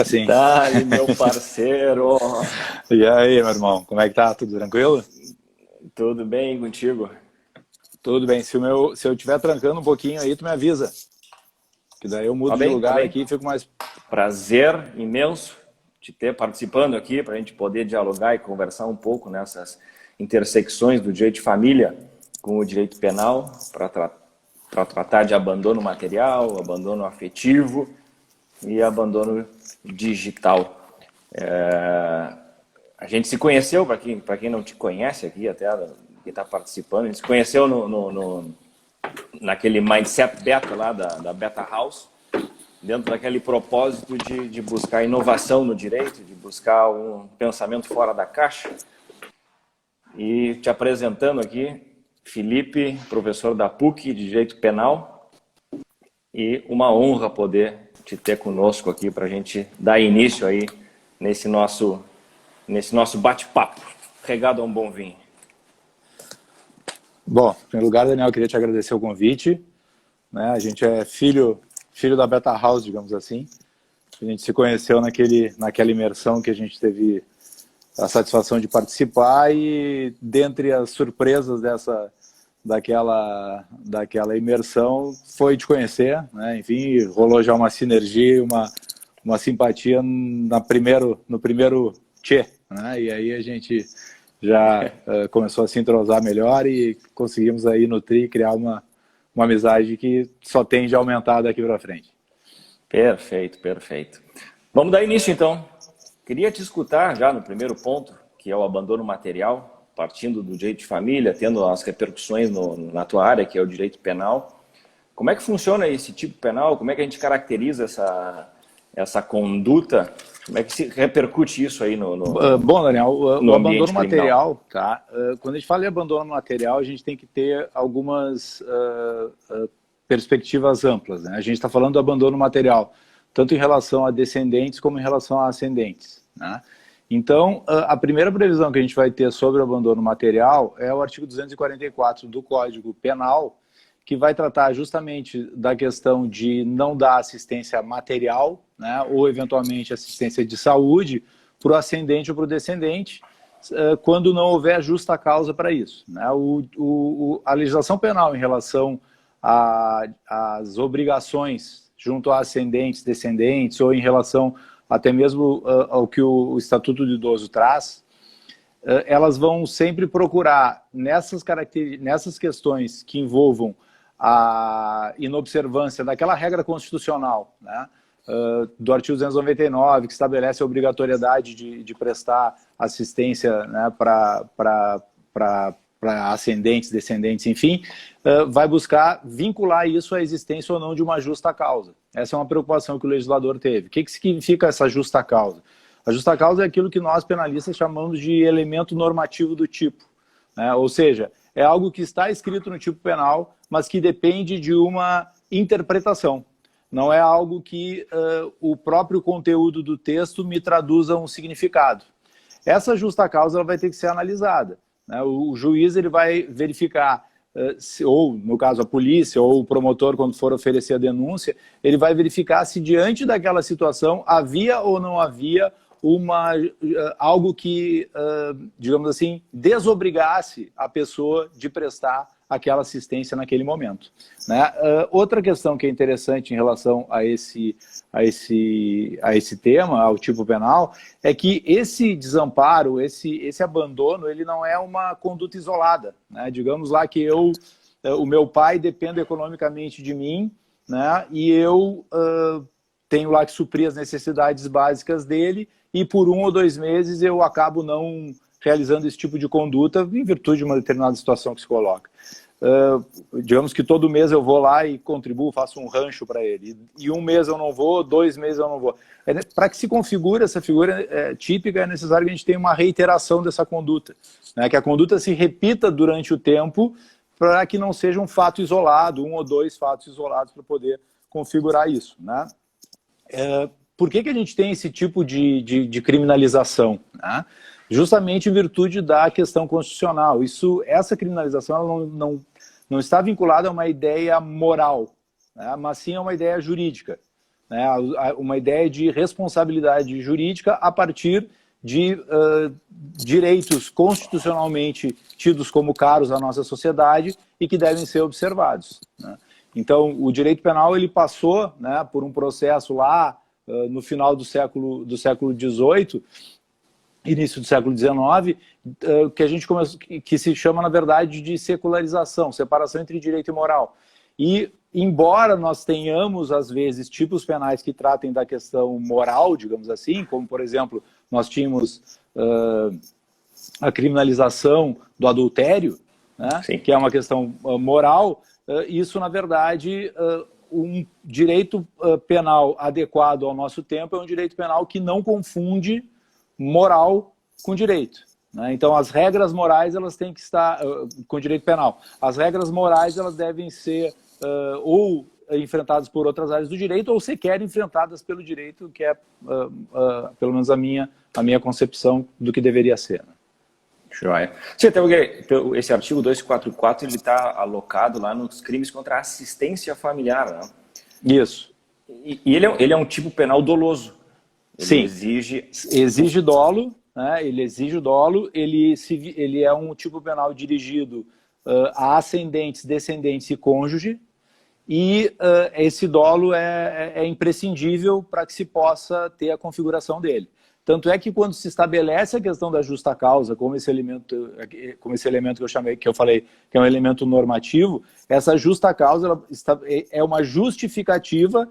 Assim. Dale, meu parceiro. E aí, meu irmão, como é que tá? Tudo tranquilo? Tudo bem contigo? Tudo bem. Se eu estiver trancando um pouquinho aí, tu me avisa. Que daí eu Tá mudo de bem, tá lugar bem. aqui e fico mais. Prazer imenso te ter participando aqui para a gente poder dialogar e conversar um pouco nessas intersecções do direito de família com o direito penal para tratar de abandono material, abandono afetivo e abandono digital. A gente se conheceu, para quem não te conhece aqui, até que está participando, a gente se conheceu naquele Mindset Beta lá da Beta House, dentro daquele propósito de buscar inovação no direito, de buscar um pensamento fora da caixa. E te apresentando aqui, Felipe, professor da PUC de Direito Penal, e uma honra poder te ter conosco aqui para a gente dar início aí nesse nosso bate-papo, regado a um bom vinho. Bom, em primeiro lugar, Daniel, eu queria te agradecer o convite. Né? A gente é filho da Beta House, digamos assim. A gente se conheceu naquela imersão que a gente teve a satisfação de participar e, dentre as surpresas daquela imersão, foi te conhecer. Né? Enfim, rolou já uma sinergia, uma simpatia no primeiro tchê. Né? E aí a gente já começou a se entrosar melhor e conseguimos aí nutrir e criar uma amizade que só tende a aumentar daqui para frente. Perfeito, perfeito. Vamos dar início então. Queria te escutar já no primeiro ponto, que é o abandono material, partindo do direito de família, tendo as repercussões na tua área, que é o direito penal. Como é que funciona esse tipo penal? Como é que a gente caracteriza essa conduta? Como é que se repercute isso aí Bom, Daniel, no o abandono ambiente criminal? material, tá? Quando a gente fala em abandono material, a gente tem que ter algumas perspectivas amplas. Né? A gente está falando do abandono material, tanto em relação a descendentes como em relação a ascendentes. Né? Então, a primeira previsão que a gente vai ter sobre o abandono material é o artigo 244 do Código Penal, que vai tratar justamente da questão de não dar assistência material, né, ou eventualmente assistência de saúde para o ascendente ou para o descendente, quando não houver justa causa para isso. Né? A legislação penal em relação às obrigações junto a ascendentes, descendentes, ou em relação até mesmo ao que o Estatuto do Idoso traz, elas vão sempre procurar nessas questões que envolvam a inobservância daquela regra constitucional, né, do artigo 299, que estabelece a obrigatoriedade de prestar assistência, né, para ascendentes, descendentes, enfim, vai buscar vincular isso à existência ou não de uma justa causa. Essa é uma preocupação que o legislador teve. O que significa essa justa causa? A justa causa é aquilo que nós penalistas chamamos de elemento normativo do tipo. Né? Ou seja, é algo que está escrito no tipo penal, mas que depende de uma interpretação. Não é algo que o próprio conteúdo do texto me traduza um significado. Essa justa causa ela vai ter que ser analisada. Né? O juiz ele vai verificar, ou no caso a polícia, ou o promotor, quando for oferecer a denúncia, ele vai verificar se diante daquela situação havia ou não havia algo que, digamos assim, desobrigasse a pessoa de prestar aquela assistência naquele momento. Né? Outra questão que é interessante em relação a esse tema, ao tipo penal, é que esse desamparo, esse abandono, ele não é uma conduta isolada. Né? Digamos lá que o meu pai depende economicamente de mim, né? E eu tenho lá que suprir as necessidades básicas dele, e por 1 ou 2 meses eu acabo não realizando esse tipo de conduta em virtude de uma determinada situação que se coloca. Digamos que todo mês eu vou lá e contribuo, faço um rancho para ele, e 1 mês eu não vou, 2 meses eu não vou. Para que se configure essa figura típica, é necessário que a gente tenha uma reiteração dessa conduta, né? Que a conduta se repita durante o tempo, para que não seja um fato isolado, 1 ou 2 fatos isolados para poder configurar isso. Né? Por que a gente tem esse tipo de criminalização? Né? Justamente em virtude da questão constitucional. Essa criminalização ela não está vinculada a uma ideia moral, né? Mas sim a uma ideia jurídica. né, uma ideia de responsabilidade jurídica a partir de direitos constitucionalmente tidos como caros à nossa sociedade e que devem ser observados, né? Então, o direito penal ele passou, né, por um processo lá no final do século XVIII, início do século XIX, que se chama, na verdade, de secularização, separação entre direito e moral. E, embora nós tenhamos, às vezes, tipos penais que tratem da questão moral, digamos assim, como, por exemplo, nós tínhamos a criminalização do adultério, né, que é uma questão moral, isso, na verdade, um direito penal adequado ao nosso tempo é um direito penal que não confunde moral com direito, né? Então, as regras morais elas têm que estar com direito penal. As regras morais elas devem ser ou enfrentadas por outras áreas do direito ou sequer enfrentadas pelo direito, que é pelo menos a minha concepção do que deveria ser, né? Joia. Esse artigo 244 ele está alocado lá nos crimes contra a assistência familiar, né? Isso. E ele é um tipo penal doloso. Ele Sim. Exige dolo, né? Ele exige o dolo. Ele é um tipo penal dirigido a ascendentes, descendentes e cônjuge. E esse dolo é imprescindível para que se possa ter a configuração dele. Tanto é que quando se estabelece a questão da justa causa, como esse elemento que eu falei, que é um elemento normativo, essa justa causa é uma justificativa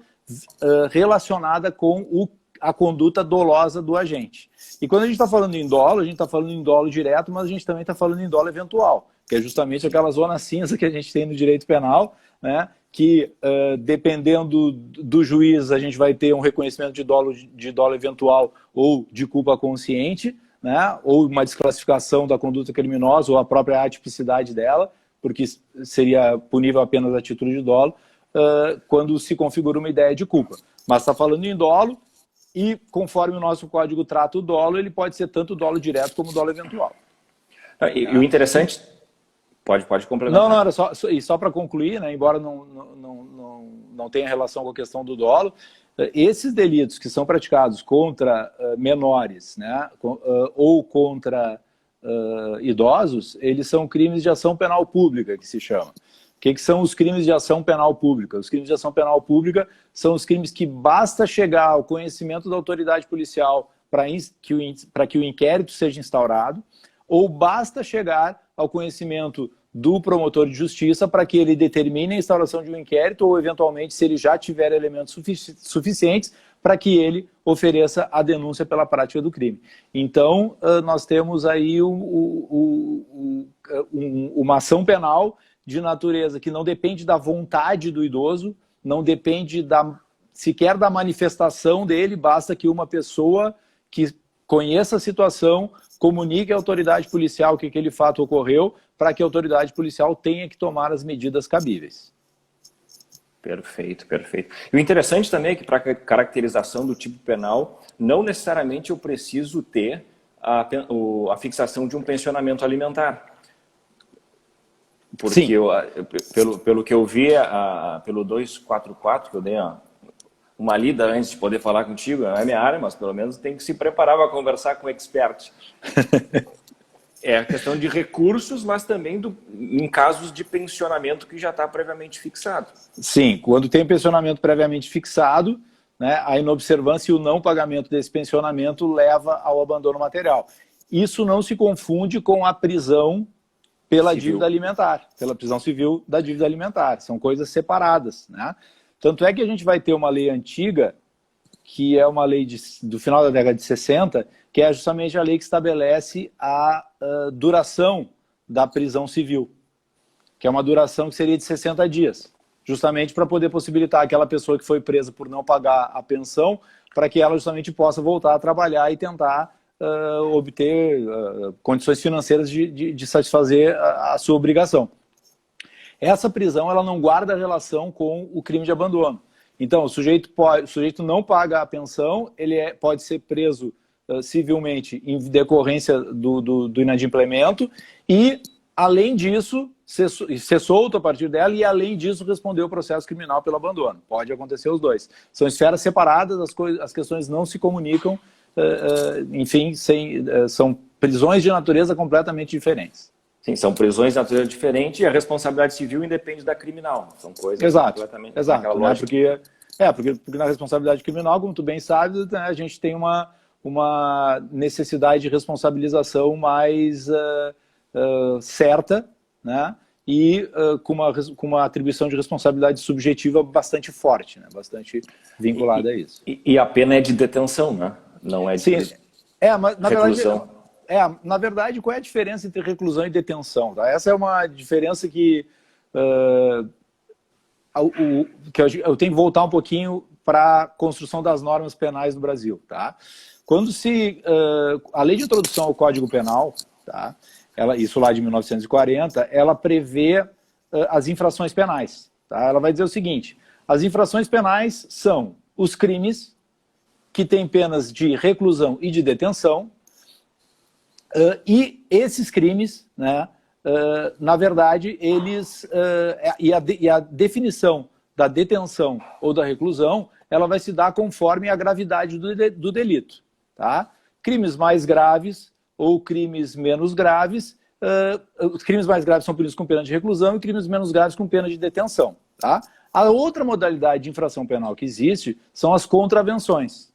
relacionada com a conduta dolosa do agente. E quando a gente está falando em dolo, a gente está falando em dolo direto, mas a gente também está falando em dolo eventual, que é justamente aquela zona cinza que a gente tem no direito penal, né? Que dependendo do juiz a gente vai ter um reconhecimento de dolo eventual ou de culpa consciente, né? Ou uma desclassificação da conduta criminosa ou a própria atipicidade dela, porque seria punível apenas a título de dolo, quando se configura uma ideia de culpa. Mas está falando em dolo e, conforme o nosso código trata o dolo, ele pode ser tanto dolo direto como dolo eventual. E o interessante... Pode complementar. Não, era só para concluir, né, embora não tenha relação com a questão do dolo, esses delitos que são praticados contra menores, né, ou contra idosos, eles são crimes de ação penal pública, que se chama. O que são os crimes de ação penal pública? Os crimes de ação penal pública são os crimes que basta chegar ao conhecimento da autoridade policial para que o inquérito seja instaurado, ou basta chegar ao conhecimento do promotor de justiça para que ele determine a instauração de um inquérito ou, eventualmente, se ele já tiver elementos suficientes, para que ele ofereça a denúncia pela prática do crime. Então, nós temos aí uma ação penal de natureza que não depende da vontade do idoso, não depende sequer da manifestação dele, basta que uma pessoa que conheça a situação comunique à autoridade policial que aquele fato ocorreu, para que a autoridade policial tenha que tomar as medidas cabíveis. Perfeito. E o interessante também é que, para a caracterização do tipo penal, não necessariamente eu preciso ter a fixação de um pensionamento alimentar. Porque pelo que eu vi, pelo 244, que eu dei uma lida antes de poder falar contigo, não é minha área, mas pelo menos tem que se preparar para conversar com o expert. É a questão de recursos, mas também em casos de pensionamento que já está previamente fixado. Sim, quando tem pensionamento previamente fixado, né, a inobservância e o não pagamento desse pensionamento leva ao abandono material. Isso não se confunde com a prisão pela dívida alimentar, pela prisão civil da dívida alimentar. São coisas separadas, né? Tanto é que a gente vai ter uma lei antiga, que é uma lei do final da década de 60, que é justamente a lei que estabelece a duração da prisão civil, que é uma duração que seria de 60 dias, justamente para poder possibilitar aquela pessoa que foi presa por não pagar a pensão, para que ela justamente possa voltar a trabalhar e tentar obter condições financeiras de satisfazer a sua obrigação. Essa prisão ela não guarda relação com o crime de abandono. Então, o sujeito não paga a pensão, ele pode ser preso civilmente em decorrência do inadimplemento e, além disso, ser solto a partir dela e, além disso, responder o processo criminal pelo abandono. Pode acontecer os dois. São esferas separadas, as questões não se comunicam, enfim, são prisões de natureza completamente diferentes. Sim, são prisões de natureza diferente e a responsabilidade civil independe da criminal. São coisas completamente... Exato, né? Porque na responsabilidade criminal, como tu bem sabe, né, a gente tem uma necessidade de responsabilização mais certa, né? E com uma atribuição de responsabilidade subjetiva bastante forte, né? Bastante vinculada a isso. E a pena é de detenção, né? Não é de mas, reclusão. Na verdade, qual é a diferença entre reclusão e detenção? Tá? Essa é uma diferença que eu tenho que voltar um pouquinho para a construção das normas penais no Brasil. Tá? Quando a lei de introdução ao Código Penal, tá? Isso lá de 1940, ela prevê as infrações penais. Tá? Ela vai dizer o seguinte: as infrações penais são os crimes que têm penas de reclusão e de detenção, e esses crimes, né, na verdade, e a definição da detenção ou da reclusão, ela vai se dar conforme a gravidade do delito. Tá? Crimes mais graves ou crimes menos graves, os crimes mais graves são punidos com pena de reclusão e crimes menos graves com pena de detenção. Tá? A outra modalidade de infração penal que existe são as contravenções.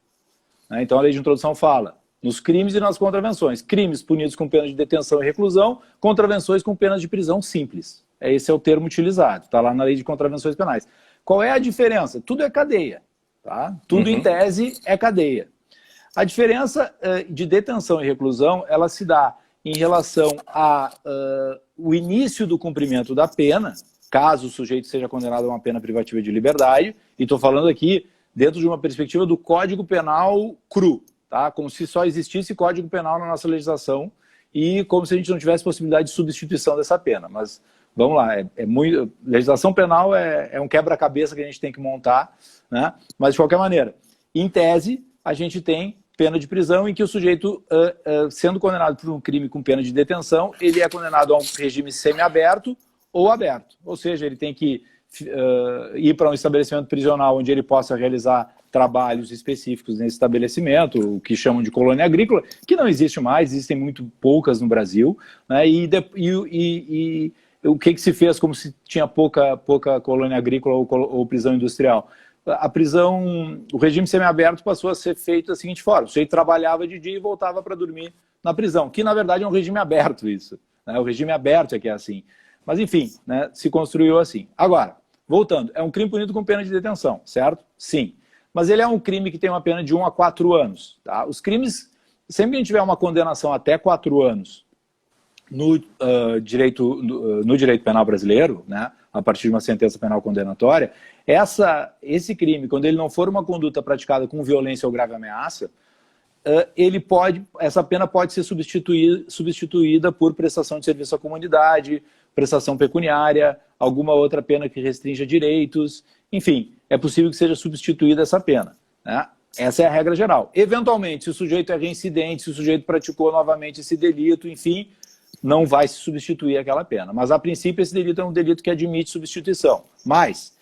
Né? Então a lei de introdução fala nos crimes e nas contravenções. Crimes punidos com pena de detenção e reclusão, contravenções com penas de prisão simples. Esse é o termo utilizado, está lá na lei de contravenções penais. Qual é a diferença? Tudo é cadeia. Tá? Tudo em tese é cadeia. A diferença de detenção e reclusão, ela se dá em relação ao início do cumprimento da pena, caso o sujeito seja condenado a uma pena privativa de liberdade, e estou falando aqui dentro de uma perspectiva do Código Penal cru, tá? Como se só existisse Código Penal na nossa legislação e como se a gente não tivesse possibilidade de substituição dessa pena. Mas vamos lá, legislação penal é um quebra-cabeça que a gente tem que montar, né? Mas de qualquer maneira, em tese, a gente tem pena de prisão em que o sujeito, sendo condenado por um crime com pena de detenção, ele é condenado a um regime semiaberto ou aberto. Ou seja, ele tem que ir para um estabelecimento prisional onde ele possa realizar trabalhos específicos nesse estabelecimento, o que chamam de colônia agrícola, que não existe mais, existem muito poucas no Brasil, né? E o que se fez como se tinha pouca colônia agrícola ou prisão industrial? A prisão, o regime semiaberto passou a ser feito da seguinte forma: o sujeito trabalhava de dia e voltava para dormir na prisão, que na verdade é um regime aberto isso, né? O regime aberto é que é assim. Mas enfim, né, se construiu assim. Agora, voltando, é um crime punido com pena de detenção, certo? Sim. Mas ele é um crime que tem uma pena de 1 a 4 anos. Tá? Os crimes, sempre que a gente tiver uma condenação até 4 anos no direito penal brasileiro, né, a partir de uma sentença penal condenatória, esse crime, quando ele não for uma conduta praticada com violência ou grave ameaça, essa pena pode ser substituída por prestação de serviço à comunidade, prestação pecuniária, alguma outra pena que restrinja direitos, enfim, é possível que seja substituída essa pena. Né? Essa é a regra geral. Eventualmente, se o sujeito é reincidente, se o sujeito praticou novamente esse delito, enfim, não vai se substituir aquela pena. Mas, a princípio, esse delito é um delito que admite substituição. Mas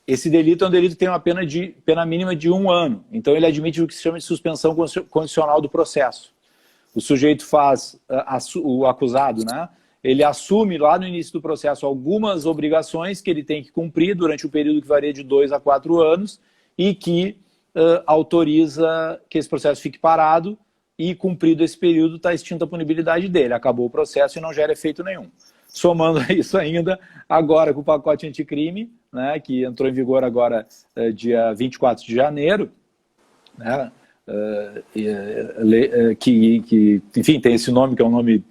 esse delito é um delito que tem uma pena mínima de 1 ano. Então, ele admite o que se chama de suspensão condicional do processo. O sujeito o acusado, né? Ele assume lá no início do processo algumas obrigações que ele tem que cumprir durante um período que varia de 2 a 4 anos e que autoriza que esse processo fique parado e, cumprido esse período, está extinta a punibilidade dele. Acabou o processo e não gera efeito nenhum. Somando a isso ainda, agora com o pacote anticrime, né, que entrou em vigor agora dia 24 de janeiro, né, enfim, tem esse nome que é um nome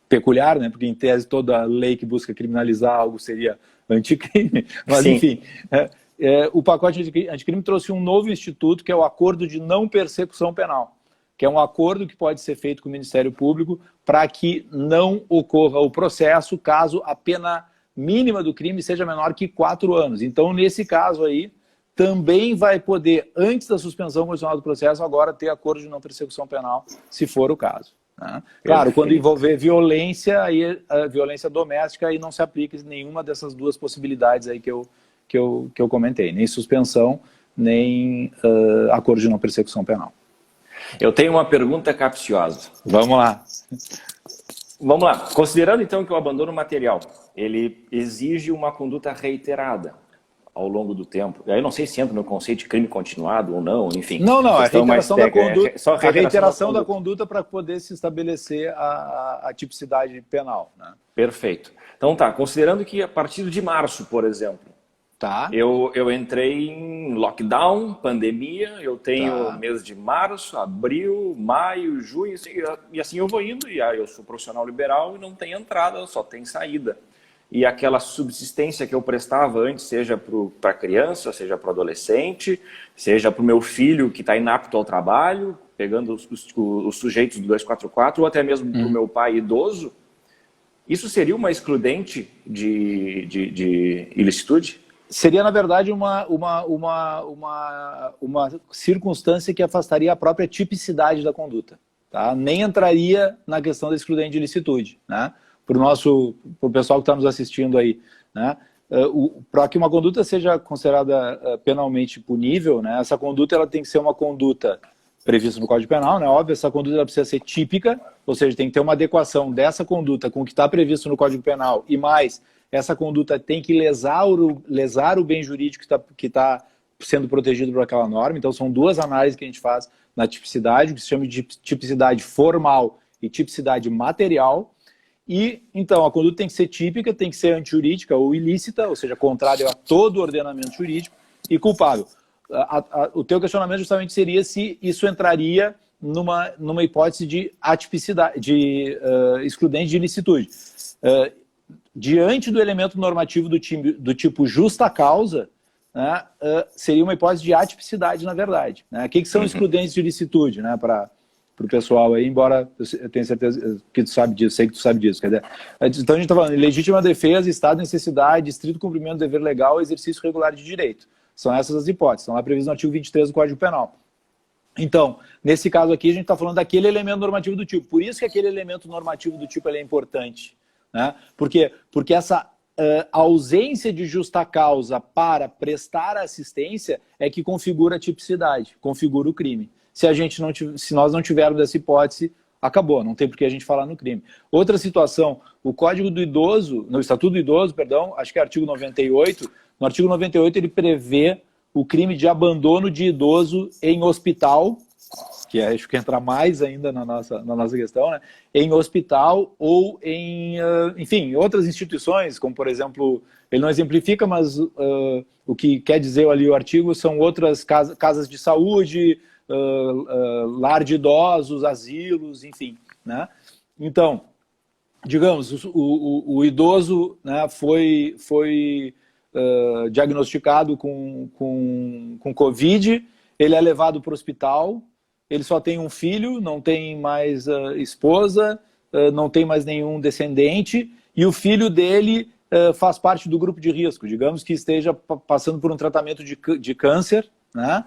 peculiar, né, porque em tese toda lei que busca criminalizar algo seria anticrime, mas sim. Enfim, o pacote anticrime trouxe um novo instituto que é o acordo de não persecução penal, que é um acordo que pode ser feito com o Ministério Público para que não ocorra o processo caso a pena mínima do crime seja menor que 4 anos. Então, nesse caso aí, também vai poder, antes da suspensão condicional do processo, agora ter acordo de não persecução penal, se for o caso. Né? Claro, quando envolver violência, aí a violência doméstica, aí não se aplica nenhuma dessas duas possibilidades aí que eu comentei, nem suspensão, nem acordo de não persecução penal. Eu tenho uma pergunta capciosa. Vamos lá. Vamos lá. Considerando então que o abandono material, ele exige uma conduta reiterada ao longo do tempo. Aí eu não sei se entra no conceito de crime continuado ou não, enfim. Não, a reiteração da conduta, só a reiteração da conduta para poder se estabelecer a tipicidade penal. Né? Perfeito. Então tá, considerando que a partir de março, por exemplo, tá. eu entrei em lockdown, pandemia, eu tenho mês de março, abril, maio, junho, e assim eu vou indo, e aí eu sou profissional liberal e não tem entrada, só tem saída. E aquela subsistência que eu prestava antes, seja para a criança, seja para o adolescente, seja para o meu filho que está inapto ao trabalho, pegando os sujeitos do 244, ou até mesmo para o meu pai idoso, isso seria uma excludente de ilicitude? Seria, na verdade, uma circunstância que afastaria a própria tipicidade da conduta. Tá? Nem entraria na questão da excludente de ilicitude, né? Para o pessoal que está nos assistindo aí, né? Para que uma conduta seja considerada penalmente punível, né? Essa conduta ela tem que ser uma conduta prevista no Código Penal, né? Óbvio, essa conduta ela precisa ser típica, ou seja, tem que ter uma adequação dessa conduta com o que está previsto no Código Penal e mais, essa conduta tem que lesar o bem jurídico que está sendo protegido por aquela norma. Então, são duas análises que a gente faz na tipicidade, o que se chama de tipicidade formal e tipicidade material. E, então, a conduta tem que ser típica, tem que ser antijurídica ou ilícita, ou seja, contrária a todo o ordenamento jurídico, e culpável. O teu questionamento justamente seria se isso entraria numa hipótese de atipicidade, de excludente de ilicitude. Diante do elemento normativo do tipo justa causa, né, seria uma hipótese de atipicidade, na verdade. Né? O que são excludentes de ilicitude, né, para o pessoal aí, embora eu tenha certeza que tu sabe disso, sei que tu sabe disso. Quer dizer, então a gente está falando de legítima defesa, estado de necessidade, estrito cumprimento do dever legal, exercício regular de direito. São essas as hipóteses, estão lá previstas no artigo 23 do Código Penal. Então, nesse caso aqui, a gente está falando daquele elemento normativo do tipo. Por isso que aquele elemento normativo do tipo ele é importante. Né? Por quê? Porque essa ausência de justa causa para prestar assistência é que configura a tipicidade, configura o crime. Se nós não tivermos essa hipótese, acabou, não tem por que a gente falar no crime. Outra situação, o Código do Idoso, no Estatuto do Idoso, perdão, acho que é artigo 98, no artigo 98 ele prevê o crime de abandono de idoso em hospital, que acho que entra mais ainda na nossa questão, né? Em hospital ou enfim, outras instituições, como por exemplo, ele não exemplifica, mas o que quer dizer ali o artigo são outras casas de saúde, lar de idosos, asilos, enfim. Né? Então, digamos, o idoso, né, foi diagnosticado com Covid, ele é levado para o hospital, ele só tem um filho, não tem mais esposa, não tem mais nenhum descendente, e o filho dele faz parte do grupo de risco, digamos que esteja passando por um tratamento de câncer, né?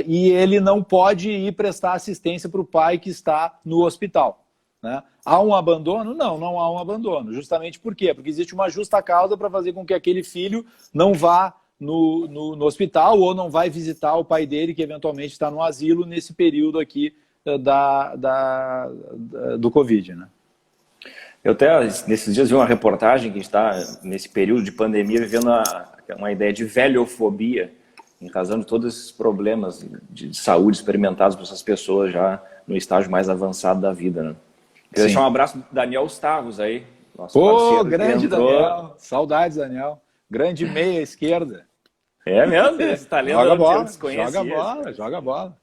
E ele não pode ir prestar assistência para o pai que está no hospital. Né? Há um abandono? Não há um abandono. Justamente por quê? Porque existe uma justa causa para fazer com que aquele filho não vá no hospital ou não vai visitar o pai dele, que eventualmente está no asilo nesse período aqui do Covid. Né? Eu até, nesses dias, vi uma reportagem que está, nesse período de pandemia, vivendo uma ideia de velhofobia, em razão de todos esses problemas de saúde experimentados por essas pessoas já no estágio mais avançado da vida. Né? Queria deixar um abraço do Daniel Stavros aí, nosso parceiro. Grande Daniel, saudades, Daniel. Grande meia esquerda. É mesmo? Esse talento joga bola, joga bola.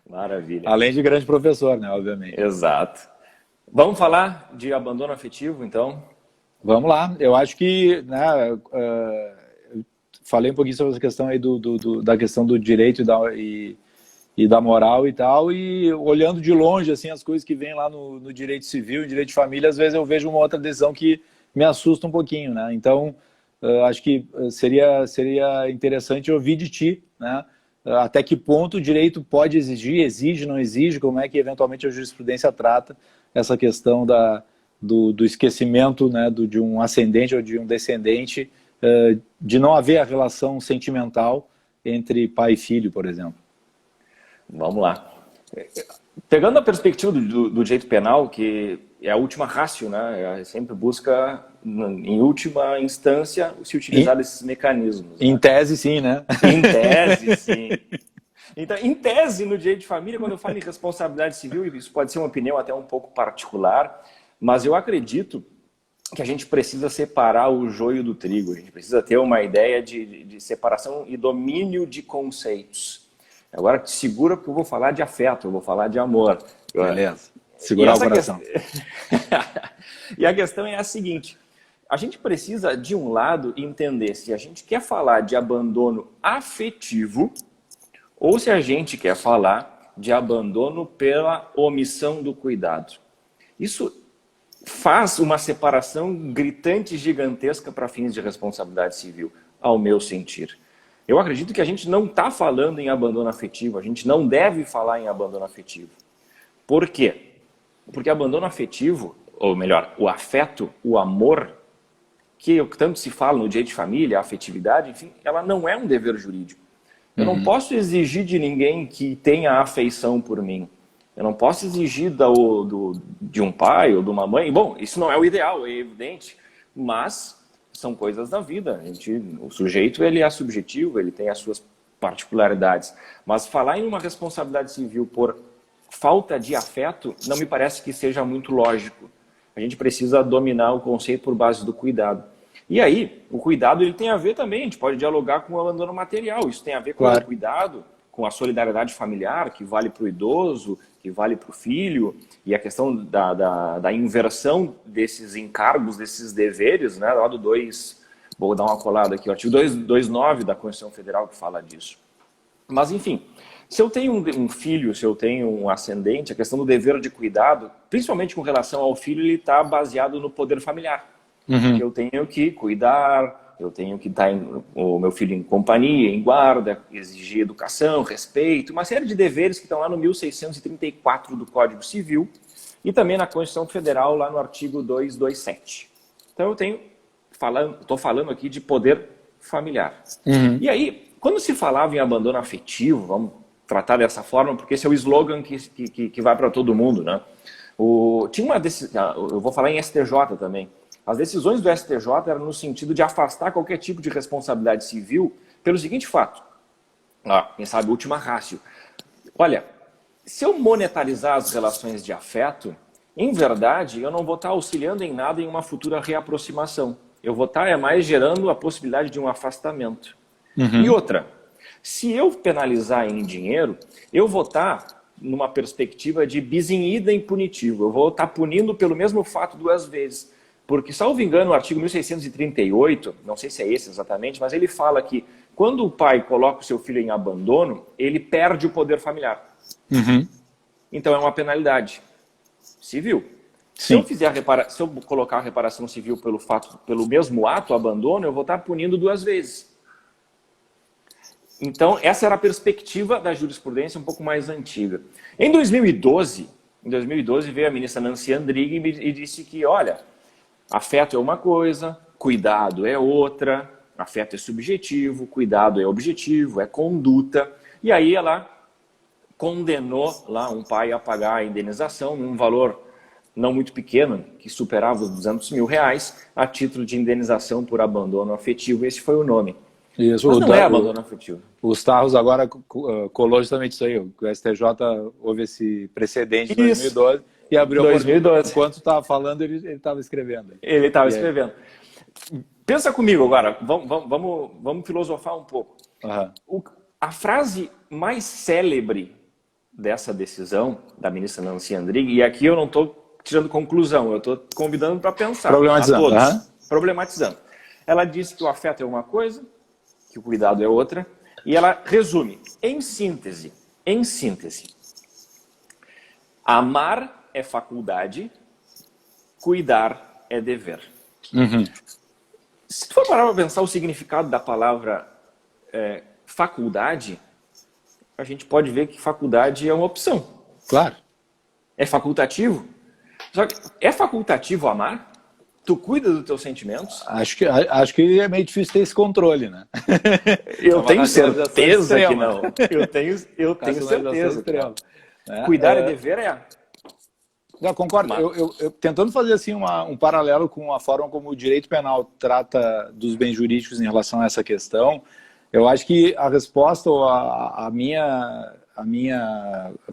Maravilha. Além de grande professor, né, obviamente. Exato. Vamos falar de abandono afetivo, então? Vamos lá. Eu acho que, né, falei um pouquinho sobre essa questão aí da questão do direito e da moral e tal, e olhando de longe assim as coisas que vêm lá no direito civil, no direito de família, às vezes eu vejo uma outra decisão que me assusta um pouquinho, né? Então, acho que seria interessante ouvir de ti, né? até que ponto o direito pode exigir, exige, não exige, como é que eventualmente a jurisprudência trata essa questão do esquecimento, né, de um ascendente ou de um descendente, de não haver a relação sentimental entre pai e filho, por exemplo. Vamos lá. Pegando a perspectiva do direito penal, que é a última ratio, né? Sempre busca, em última instância, se utilizar desses mecanismos. Em né? tese, sim, né? Em tese, sim. Então, em tese, no direito de família, quando eu falo em responsabilidade civil, isso pode ser uma opinião até um pouco particular, mas eu acredito que a gente precisa separar o joio do trigo, a gente precisa ter uma ideia de separação e domínio de conceitos. Agora, te segura porque eu vou falar de afeto, eu vou falar de amor. Beleza. Segurar o coração. E a questão é a seguinte, a gente precisa, de um lado, entender se a gente quer falar de abandono afetivo ou se a gente quer falar de abandono pela omissão do cuidado. Isso faz uma separação gritante e gigantesca para fins de responsabilidade civil, ao meu sentir. Eu acredito que a gente não está falando em abandono afetivo, a gente não deve falar em abandono afetivo. Por quê? Porque abandono afetivo, ou melhor, o afeto, o amor, que tanto se fala no direito de família, a afetividade, enfim, ela não é um dever jurídico. Eu não posso exigir de ninguém que tenha afeição por mim. Eu não posso exigir de um pai ou de uma mãe. Bom, isso não é o ideal, é evidente, mas são coisas da vida. O sujeito ele é subjetivo, ele tem as suas particularidades. Mas falar em uma responsabilidade civil por falta de afeto não me parece que seja muito lógico. A gente precisa dominar o conceito por base do cuidado. E aí, o cuidado ele tem a ver também, a gente pode dialogar com o abandono material. Isso tem a ver com o cuidado, com a solidariedade familiar, que vale para o idoso, que vale para o filho, e a questão da inversão desses encargos, desses deveres, né, lá do 2, vou dar uma colada aqui, o artigo 229 da Constituição Federal que fala disso. Mas, enfim, se eu tenho um filho, se eu tenho um ascendente, a questão do dever de cuidado, principalmente com relação ao filho, ele está baseado no poder familiar. Eu tenho que cuidar, eu tenho que estar o meu filho em companhia, em guarda, exigir educação, respeito, uma série de deveres que estão lá no 1634 do Código Civil e também na Constituição Federal, lá no artigo 227. Então eu estou falando aqui de poder familiar. E aí, quando se falava em abandono afetivo, vamos tratar dessa forma, porque esse é o slogan que vai para todo mundo, né? Tinha uma decisão, eu vou falar em STJ também. As decisões do STJ eram no sentido de afastar qualquer tipo de responsabilidade civil pelo seguinte fato. Quem sabe, última ratio. Olha, se eu monetarizar as relações de afeto, em verdade, eu não vou estar auxiliando em nada em uma futura reaproximação. Eu vou estar mais gerando a possibilidade de um afastamento. E outra, se eu penalizar em dinheiro, eu vou estar numa perspectiva de bis in idem punitivo. Eu vou estar punindo pelo mesmo fato duas vezes. Porque, salvo engano, o artigo 1638, não sei se é esse exatamente, mas ele fala que quando o pai coloca o seu filho em abandono, ele perde o poder familiar. Então é uma penalidade civil. Se eu colocar a reparação civil pelo mesmo ato, abandono, eu vou estar punindo duas vezes. Então, essa era a perspectiva da jurisprudência um pouco mais antiga. Em 2012 veio a ministra Nancy Andrighi e disse que, olha, afeto é uma coisa, cuidado é outra, afeto é subjetivo, cuidado é objetivo, é conduta. E aí ela condenou lá um pai a pagar a indenização num valor não muito pequeno, que superava os R$200 mil, a título de indenização por abandono afetivo. Esse foi o nome. Isso, mas não é abandono afetivo. O Starros agora colou justamente isso aí. O STJ houve esse precedente em 2012 e abriu 2012. Enquanto estava falando, ele estava escrevendo. Ele estava escrevendo. Pensa comigo agora, vamos filosofar um pouco. A frase mais célebre dessa decisão da ministra Nancy Andrighi, e aqui eu não estou tirando conclusão, eu estou convidando para pensar. Problematizando. Problematizando. Ela disse que o afeto é uma coisa, que o cuidado é outra, e ela resume, em síntese, amar é faculdade, cuidar é dever. Se tu for parar para pensar o significado da palavra faculdade, a gente pode ver que faculdade é uma opção. Claro. É facultativo. Só que é facultativo amar? Tu cuida dos teus sentimentos? Acho que é meio difícil ter esse controle, né? Eu tenho certeza que não. Eu tenho certeza que não. Cuidar é dever, Eu concordo. Eu tentando fazer assim um paralelo com a forma como o direito penal trata dos bens jurídicos em relação a essa questão, eu acho que a resposta ou a minha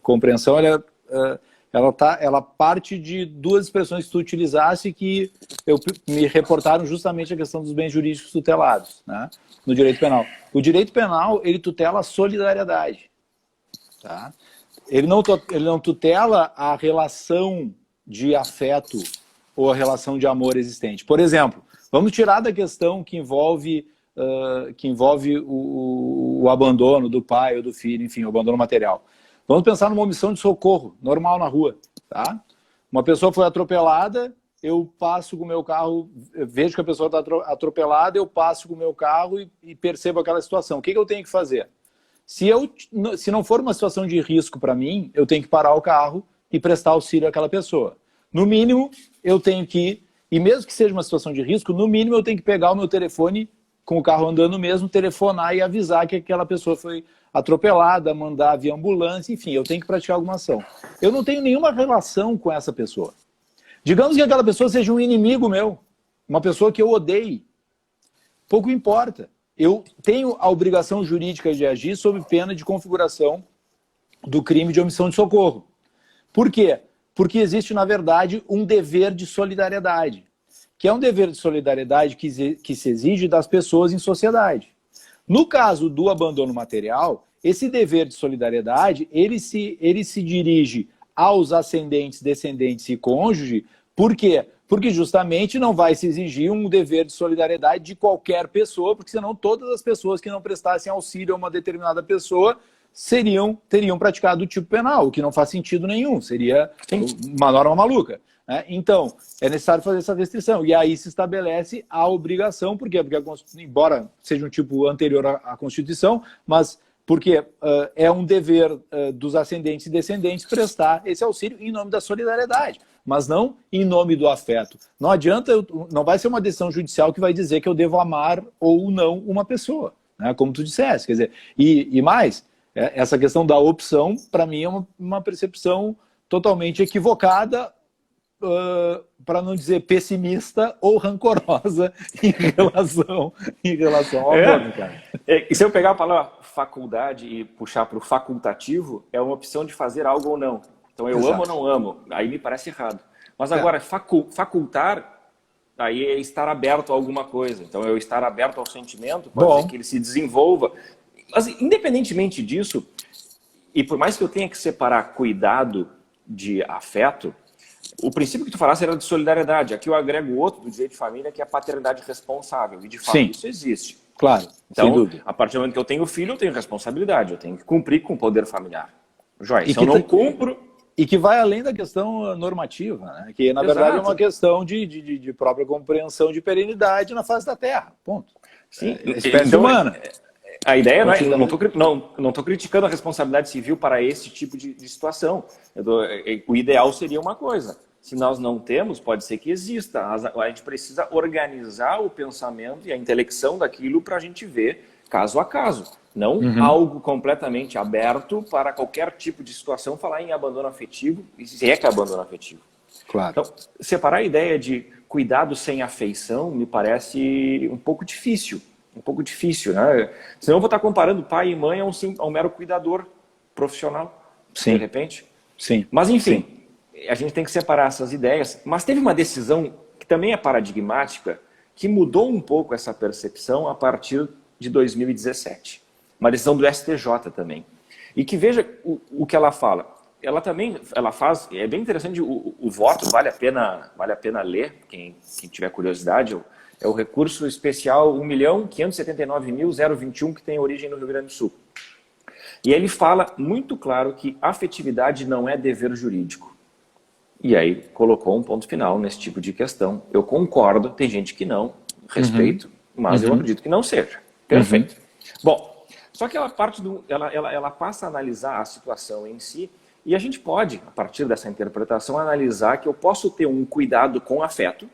compreensão ela parte de duas expressões que tu utilizasse que me reportaram justamente a questão dos bens jurídicos tutelados, né, no direito penal. O direito penal, ele tutela a solidariedade. Tá? Ele não tutela a relação de afeto ou a relação de amor existente. Por exemplo, vamos tirar da questão que envolve o abandono do pai ou do filho, enfim, o abandono material. Vamos pensar numa omissão de socorro, normal na rua. Tá? Uma pessoa foi atropelada, eu passo com o meu carro, vejo que a pessoa está atropelada, eu passo com o meu carro e percebo aquela situação. O que eu tenho que fazer? Se não for uma situação de risco para mim, eu tenho que parar o carro e prestar auxílio àquela pessoa. No mínimo, eu tenho que, e mesmo que seja uma situação de risco, no mínimo eu tenho que pegar o meu telefone, com o carro andando mesmo, telefonar e avisar que aquela pessoa foi atropelada, mandar via ambulância, enfim, eu tenho que praticar alguma ação. Eu não tenho nenhuma relação com essa pessoa. Digamos que aquela pessoa seja um inimigo meu, uma pessoa que eu odeie. Pouco importa. Eu tenho a obrigação jurídica de agir sob pena de configuração do crime de omissão de socorro. Por quê? Porque existe, na verdade, um dever de solidariedade, que é um dever de solidariedade que se exige das pessoas em sociedade. No caso do abandono material, esse dever de solidariedade, ele se dirige aos ascendentes, descendentes e cônjuge. Por quê? Porque justamente não vai se exigir um dever de solidariedade de qualquer pessoa, porque senão todas as pessoas que não prestassem auxílio a uma determinada pessoa teriam praticado o tipo penal, o que não faz sentido nenhum, seria uma norma maluca. Né? Então, é necessário fazer essa restrição. E aí se estabelece a obrigação, por quê? Porque, embora seja um tipo anterior à Constituição, mas porque é um dever dos ascendentes e descendentes prestar esse auxílio em nome da solidariedade, mas não em nome do afeto. Não adianta, não vai ser uma decisão judicial que vai dizer que eu devo amar ou não uma pessoa, né? Como tu disseste. Quer dizer, e mais, essa questão da opção, para mim, é uma percepção totalmente equivocada, para não dizer pessimista ou rancorosa em relação ao amor, cara. E se eu pegar a palavra faculdade e puxar para o facultativo, é uma opção de fazer algo ou não. Então eu amo ou não amo, aí me parece errado. Mas agora, facultar, aí é estar aberto a alguma coisa. Então eu estar aberto ao sentimento, pode ser que ele se desenvolva. Mas independentemente disso, e por mais que eu tenha que separar cuidado de afeto, o princípio que tu falaste era de solidariedade. Aqui eu agrego outro do direito de família, que é a paternidade responsável. E de fato isso existe. Claro, então, sem dúvida. A partir do momento que eu tenho filho, eu tenho responsabilidade. Eu tenho que cumprir com o poder familiar. Joia, se eu não cumpro... E que vai além da questão normativa, né? Que na verdade é uma questão de própria compreensão de perenidade na face da Terra. Ponto. Sim, espécie humana. A ideia não é, não estou criticando a responsabilidade civil para esse tipo de situação. O ideal seria uma coisa. Se nós não temos, pode ser que exista. A gente precisa organizar o pensamento e a intelecção daquilo para a gente ver caso a caso. Não algo completamente aberto para qualquer tipo de situação falar em abandono afetivo, e se é que é abandono afetivo. Claro. Então, separar a ideia de cuidado sem afeição me parece um pouco difícil. Né? Senão eu vou estar comparando pai e mãe a um mero cuidador profissional, de repente. Sim. Mas, enfim, a gente tem que separar essas ideias. Mas teve uma decisão que também é paradigmática, que mudou um pouco essa percepção a partir de 2017. Uma decisão do STJ também. E que veja o que ela fala. Ela faz, é bem interessante, o voto, vale a pena ler, quem tiver curiosidade. É o recurso especial 1.579.021, que tem origem no Rio Grande do Sul. E ele fala muito claro que afetividade não é dever jurídico. E aí colocou um ponto final nesse tipo de questão. Eu concordo, tem gente que não, respeito, mas eu acredito que não seja. Perfeito. Bom, Só que ela passa a analisar a situação em si, e a gente pode, a partir dessa interpretação, analisar que eu posso ter um cuidado com afeto,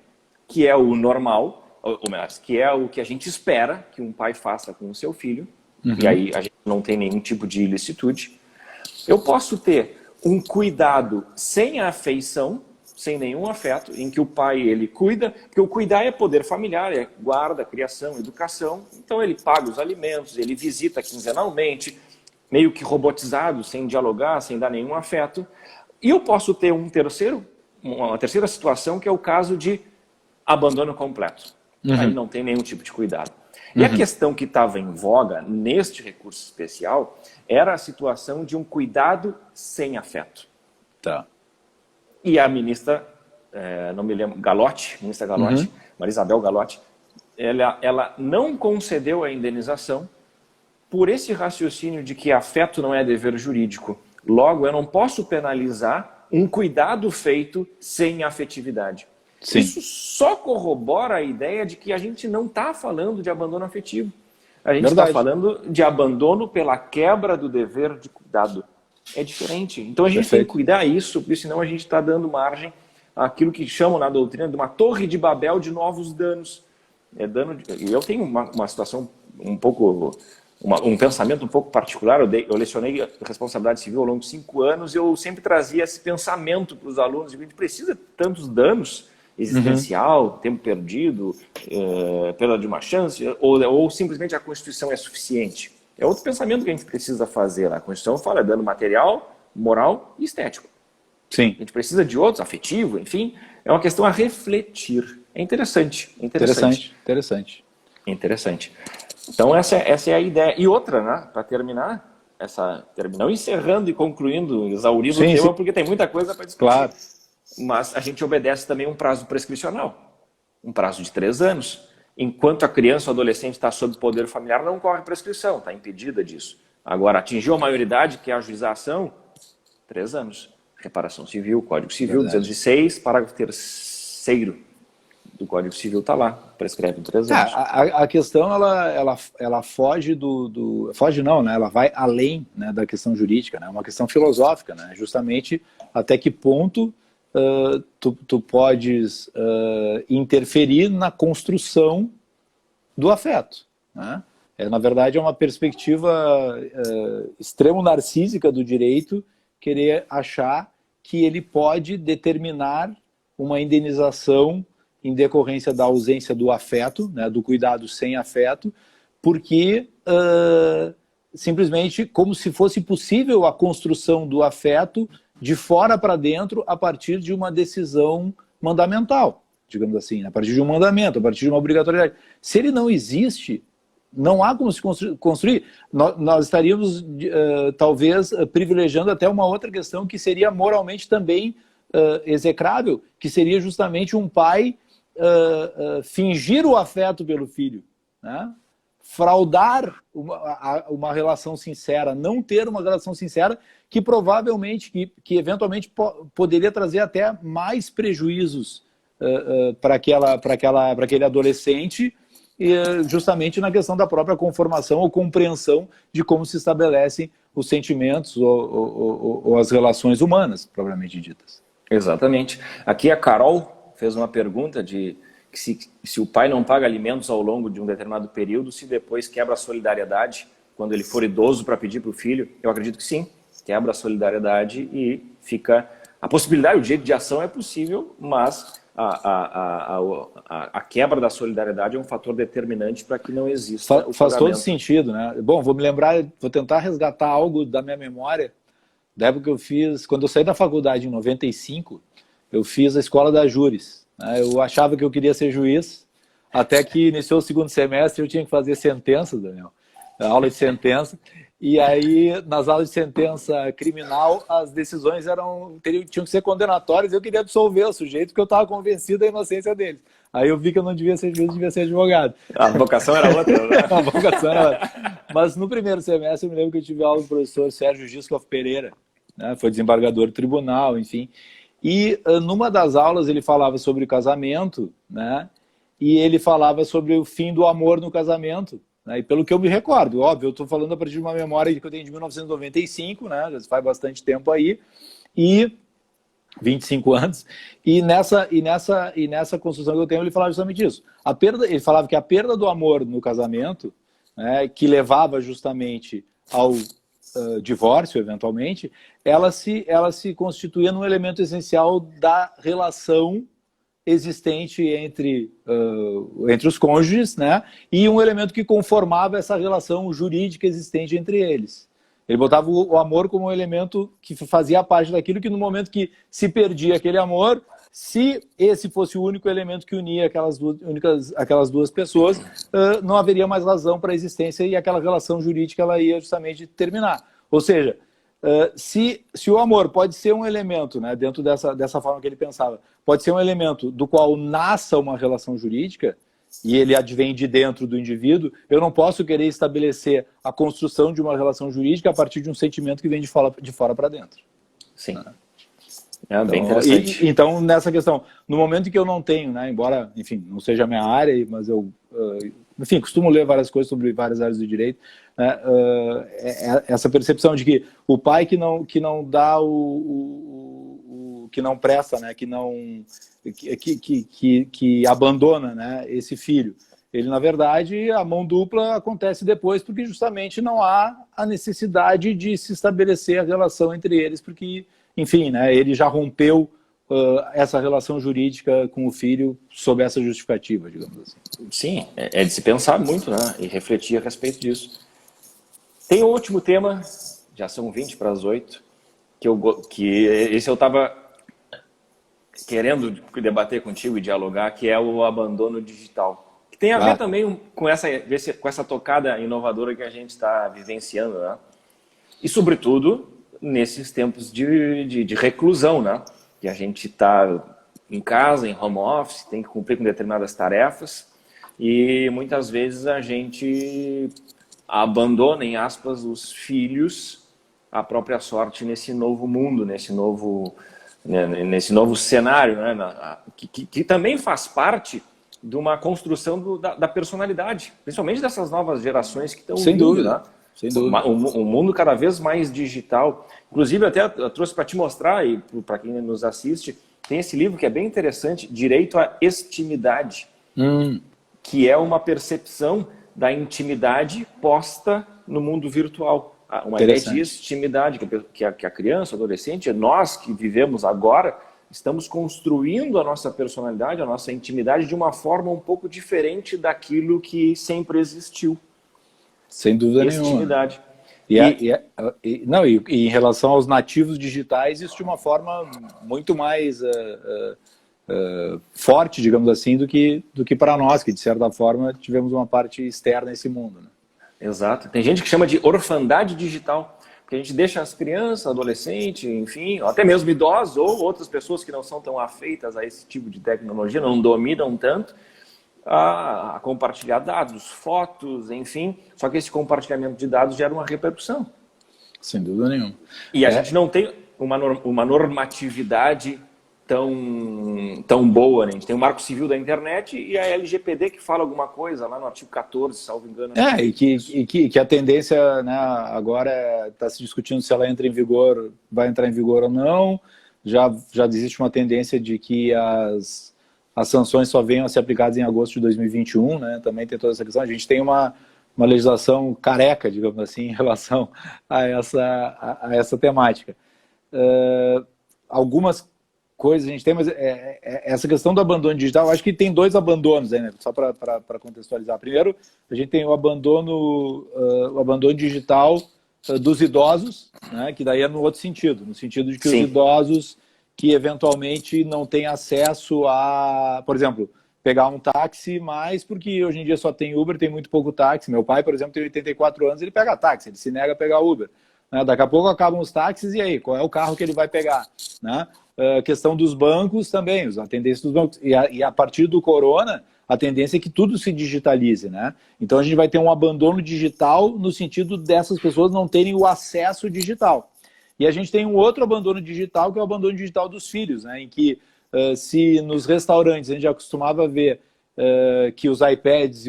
que é o normal, ou melhor, que é o que a gente espera que um pai faça com o seu filho, e aí a gente não tem nenhum tipo de ilicitude. Eu posso ter um cuidado sem afeição, sem nenhum afeto, em que o pai ele cuida, porque o cuidar é poder familiar, é guarda, criação, educação, então ele paga os alimentos, ele visita quinzenalmente, meio que robotizado, sem dialogar, sem dar nenhum afeto. E eu posso ter uma terceira situação, que é o caso de abandono completo. Aí não tem nenhum tipo de cuidado. E a questão que estava em voga neste recurso especial era a situação de um cuidado sem afeto. Tá. E a ministra, não me lembro, ministra Galotti, Maria Isabel Galotti, ela não concedeu a indenização por esse raciocínio de que afeto não é dever jurídico. Logo, eu não posso penalizar um cuidado feito sem afetividade. Sim. Isso só corrobora a ideia de que a gente não está falando de abandono afetivo. A gente está falando de abandono pela quebra do dever de cuidado. É diferente. Então a gente tem que cuidar isso, porque senão a gente está dando margem àquilo que chamam na doutrina de uma torre de Babel de novos danos. E eu tenho uma situação um pouco, um pensamento um pouco particular. Eu lecionei responsabilidade civil ao longo de 5 anos e eu sempre trazia esse pensamento para os alunos. A gente precisa de tantos danos existencial, tempo perdido, perda de uma chance, ou simplesmente a Constituição é suficiente. É outro pensamento que a gente precisa fazer. A Constituição fala dano material, moral e estético. Sim. A gente precisa de outros, afetivo, enfim. É uma questão a refletir. É interessante. Interessante. Então essa é a ideia. E outra, né, para terminar, não encerrando e concluindo, exaurindo o tema, porque tem muita coisa para discutir. Claro. Mas a gente obedece também um prazo prescricional. Um prazo de 3 anos. Enquanto a criança ou adolescente está sob poder familiar, não corre prescrição, está impedida disso. Agora, atingiu a maioridade, que é a ajuização, 3 anos. Reparação civil, Código Civil, 206, parágrafo 3º do Código Civil está lá, prescreve em 3 anos. A questão, ela foge foge não, né? Ela vai além, né, da questão jurídica, né? É uma questão filosófica, né? Justamente até que ponto tu podes interferir na construção do afeto, né? Na verdade, é uma perspectiva extremo narcísica do direito querer achar que ele pode determinar uma indenização em decorrência da ausência do afeto, né, do cuidado sem afeto, porque simplesmente como se fosse possível a construção do afeto de fora para dentro a partir de uma decisão mandamental, digamos assim, a partir de um mandamento, a partir de uma obrigatoriedade. Se ele não existe, não há como se construir. Nós estaríamos, talvez, privilegiando até uma outra questão que seria moralmente também execrável, que seria justamente um pai fingir o afeto pelo filho, né? Fraudar uma relação sincera, não ter uma relação sincera que provavelmente, que eventualmente poderia trazer até mais prejuízos para aquele adolescente, justamente na questão da própria conformação ou compreensão de como se estabelecem os sentimentos ou as relações humanas, propriamente ditas. Exatamente. Aqui a Carol fez uma pergunta de se o pai não paga alimentos ao longo de um determinado período, se depois quebra a solidariedade quando ele for idoso para pedir para o filho. Eu acredito que sim, quebra a solidariedade e fica... A possibilidade, o jeito de ação é possível, mas a quebra da solidariedade é um fator determinante para que não exista o faz todo sentido, né? Bom, vou tentar resgatar algo da minha memória, da época que eu fiz, quando eu saí da faculdade em 95, eu fiz a escola da Júris. Eu achava que eu queria ser juiz, até que iniciou o 2º semestre eu tinha que fazer sentenças, Daniel, aula de sentença, e aí nas aulas de sentença criminal as decisões tinham que ser condenatórias, eu queria absolver o sujeito porque eu estava convencido da inocência deles. Aí eu vi que eu não devia ser juiz, devia ser advogado. A vocação era outra, né? A vocação era outra. Mas no primeiro semestre eu me lembro que eu tive aula com o professor Sérgio Giscoff Pereira, né? Foi desembargador do tribunal, enfim. E numa das aulas ele falava sobre o casamento, né? E ele falava sobre o fim do amor no casamento, né? E pelo que eu me recordo, óbvio, eu estou falando a partir de uma memória que eu tenho de 1995, né? Já faz bastante tempo aí, e 25 anos, e nessa construção que eu tenho, ele falava justamente isso. Ele falava que a perda do amor no casamento, né, que levava justamente ao divórcio, eventualmente, ela se constituía num elemento essencial da relação existente entre os cônjuges, né, e um elemento que conformava essa relação jurídica existente entre eles. Ele botava o amor como um elemento que fazia parte daquilo que no momento que se perdia aquele amor, se esse fosse o único elemento que unia aquelas duas pessoas, não haveria mais razão para a existência e aquela relação jurídica ela ia justamente terminar. Ou seja, se o amor pode ser um elemento, né, dentro dessa forma que ele pensava, pode ser um elemento do qual nasça uma relação jurídica, e ele advém de dentro do indivíduo, eu não posso querer estabelecer a construção de uma relação jurídica a partir de um sentimento que vem de fora para dentro. Sim. É bem interessante. Então, nessa questão, no momento em que eu não tenho, né, embora, enfim, não seja a minha área, mas eu, enfim, costumo ler várias coisas sobre várias áreas do direito, né, essa percepção de que o pai que não dá que não presta, né, que abandona, né, esse filho. Ele, na verdade, a mão dupla acontece depois porque justamente não há a necessidade de se estabelecer a relação entre eles, porque, enfim, né, ele já rompeu essa relação jurídica com o filho sob essa justificativa, digamos assim. Sim, é de se pensar muito, né, e refletir a respeito disso. Tem um último tema, já são 20 para as 8, que esse eu estava querendo debater contigo e dialogar, que é o abandono digital. Que tem a ver também com essa tocada inovadora que a gente está vivenciando, né? E, sobretudo, nesses tempos de reclusão, né? Que a gente está em casa, em home office, tem que cumprir com determinadas tarefas e muitas vezes a gente abandona, em aspas, os filhos à própria sorte nesse novo mundo, nesse novo cenário, né, que também faz parte de uma construção da personalidade, principalmente dessas novas gerações que estão Sem vindo, dúvida, né? Sem dúvida. Um mundo cada vez mais digital. Inclusive, até eu trouxe para te mostrar, e para quem nos assiste, tem esse livro que é bem interessante, Direito à Extimidade, que é uma percepção da intimidade posta no mundo virtual. Uma ideia de extimidade, que a criança, o adolescente, nós que vivemos agora, estamos construindo a nossa personalidade, a nossa intimidade de uma forma um pouco diferente daquilo que sempre existiu. Sem dúvida nenhuma. E em relação aos nativos digitais, isso de uma forma muito mais forte, digamos assim, do que para nós, que de certa forma tivemos uma parte externa a esse mundo, né? Exato. Tem gente que chama de orfandade digital, porque a gente deixa as crianças, adolescentes, enfim, até mesmo idosos ou outras pessoas que não são tão afeitas a esse tipo de tecnologia, não dominam tanto, a compartilhar dados, fotos, enfim. Só que esse compartilhamento de dados gera uma repercussão. Sem dúvida nenhuma. E a gente não tem uma normatividade tão boa, né? A gente tem o Marco Civil da Internet e a LGPD que fala alguma coisa lá no artigo 14, salvo engano. E que a tendência, né, agora está se discutindo se ela vai entrar em vigor ou não. Já existe uma tendência de que as sanções só venham a ser aplicadas em agosto de 2021, né? Também tem toda essa questão. A gente tem uma legislação careca, digamos assim, em relação a essa temática. Algumas coisas a gente tem, mas essa questão do abandono digital, eu acho que tem dois abandonos aí, né? Só para contextualizar. Primeiro, a gente tem o abandono digital dos idosos, né? Que daí é no outro sentido, no sentido de que Sim. Os idosos que eventualmente não têm acesso a, por exemplo, pegar um táxi, mas porque hoje em dia só tem Uber, tem muito pouco táxi. Meu pai, por exemplo, tem 84 anos, ele pega táxi, ele se nega a pegar Uber. Né? Daqui a pouco acabam os táxis e aí, qual é o carro que ele vai pegar? Né? A questão dos bancos também, a tendência dos bancos. E a partir do corona, a tendência é que tudo se digitalize. Né? Então a gente vai ter um abandono digital no sentido dessas pessoas não terem o acesso digital. E a gente tem um outro abandono digital, que é o abandono digital dos filhos, né? Em que se nos restaurantes a gente já costumava ver que os iPads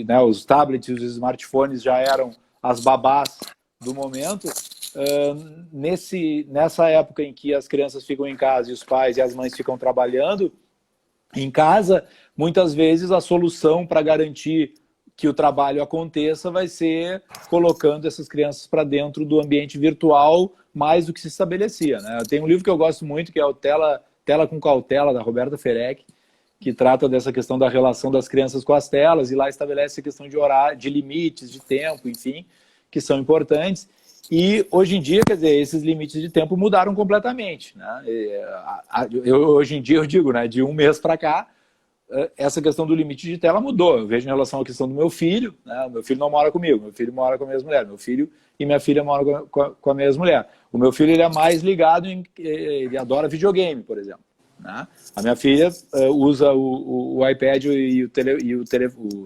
né, os tablets e os smartphones já eram as babás do momento. Nessa época em que as crianças ficam em casa e os pais e as mães ficam trabalhando em casa, muitas vezes a solução para garantir que o trabalho aconteça vai ser colocando essas crianças para dentro do ambiente virtual mais do que se estabelecia, né? Tem um livro que eu gosto muito, que é o Tela com Cautela, da Roberta Ferec, que trata dessa questão da relação das crianças com as telas, e lá estabelece a questão de horário, de limites, de tempo, enfim, que são importantes. E hoje em dia, quer dizer, esses limites de tempo mudaram completamente, né? Hoje em dia eu digo, né, de um mês para cá, essa questão do limite de tela mudou. Eu vejo em relação à questão do meu filho, né? O meu filho não mora comigo, meu filho mora com a minha mulher, meu filho e minha filha moram com a mesma mulher. O meu filho ele é mais ligado, ele adora videogame, por exemplo, né? A minha filha usa o iPad e o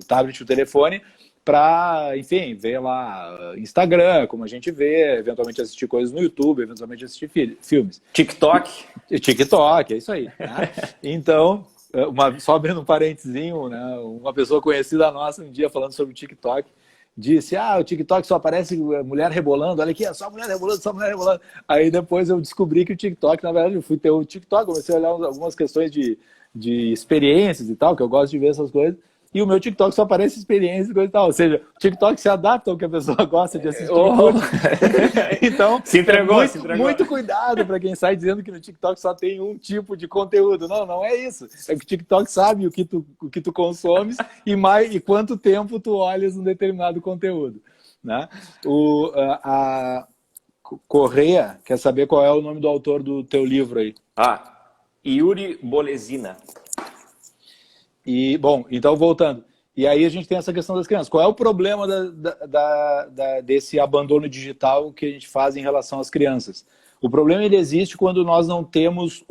tablet e o telefone para, enfim, ver lá Instagram, como a gente vê, eventualmente assistir coisas no YouTube, eventualmente assistir filmes. TikTok. TikTok, é isso aí, né? Então, só abrindo um parentezinho, né? Uma pessoa conhecida nossa um dia falando sobre o TikTok, disse, o TikTok só aparece mulher rebolando, olha aqui, é só mulher rebolando, só mulher rebolando. Aí depois eu descobri que o TikTok, na verdade, eu fui ter o TikTok, comecei a olhar algumas questões de experiências e tal, que eu gosto de ver essas coisas, e o meu TikTok só aparece experiências e coisa e tal. Ou seja, o TikTok se adapta ao que a pessoa gosta de assistir. Então, se entregou. Muito cuidado para quem sai dizendo que no TikTok só tem um tipo de conteúdo. Não, não é isso. É que o TikTok sabe o que tu consomes e quanto tempo tu olhas um determinado conteúdo, né? A Correia quer saber qual é o nome do autor do teu livro aí. Yuri Bolesina. E, bom, então voltando. E aí a gente tem essa questão das crianças. Qual é o problema desse abandono digital que a gente faz em relação às crianças? O problema ele existe quando nós não temos